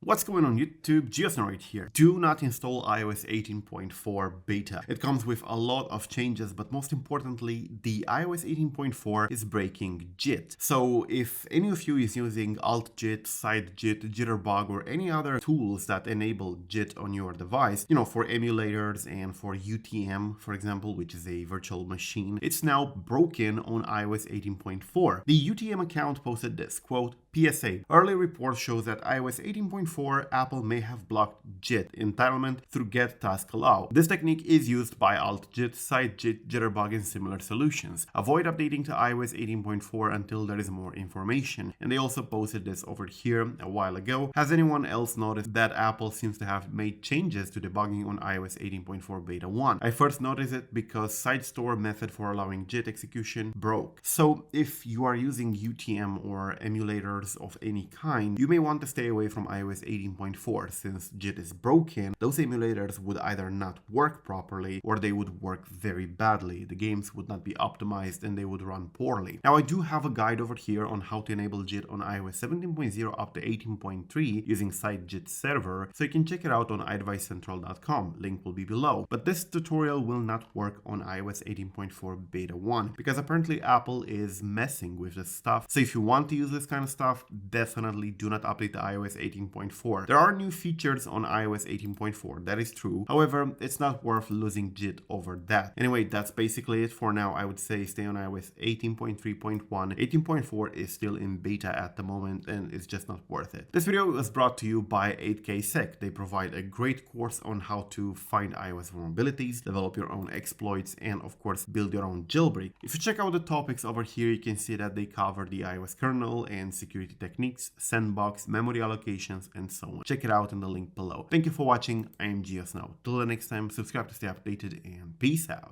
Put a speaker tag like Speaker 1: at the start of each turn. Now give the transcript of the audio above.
Speaker 1: What's going on YouTube? Geosnow here. Do not install iOS 18.4 beta. It comes with a lot of changes, but most importantly, the iOS 18.4 is breaking JIT. So if any of you is using Alt-JIT, Side-JIT, Jitterbug, or any other tools that enable JIT on your device, for emulators and for UTM, for example, which is a virtual machine, it's now broken on iOS 18.4. The UTM account posted this, quote, PSA, early reports show that iOS 18.4 Apple may have blocked JIT entitlement through get task allow. This technique is used by Alt-JIT, Side-JIT, Jitterbug, and similar solutions. Avoid updating to iOS 18.4 until there is more information. And they also posted this over here a while ago. Has anyone else noticed that Apple seems to have made changes to debugging on iOS 18.4 beta 1? I first noticed it because side store method for allowing JIT execution broke. So if you are using UTM or emulators of any kind, you may want to stay away from iOS 18.4 since JIT is broken. Those emulators would either not work properly or they would work very badly. The games would not be optimized and they would run poorly. Now I do have a guide over here on how to enable JIT on iOS 17.0 up to 18.3 using Side-JIT server, so you can check it out on iDeviceCentral.com. Link will be below. But this tutorial will not work on iOS 18.4 beta 1 because apparently Apple is messing with this stuff. So if you want to use this kind of stuff, definitely do not update to iOS 18.4. There are new features on iOS 18.4, that is true. However, it's not worth losing JIT over that. Anyway, that's basically it for now. I would say stay on iOS 18.3.1. 18.4 is still in beta at the moment and it's just not worth it. This video was brought to you by 8ksec. They provide a great course on how to find iOS vulnerabilities, develop your own exploits, and of course build your own jailbreak. If you check out the topics over here, you can see that they cover the iOS kernel and security techniques, sandbox, memory allocations, and so on. Check it out in the link below. Thank you for watching. I am Geosnow. Till the next time, subscribe to stay updated and peace out.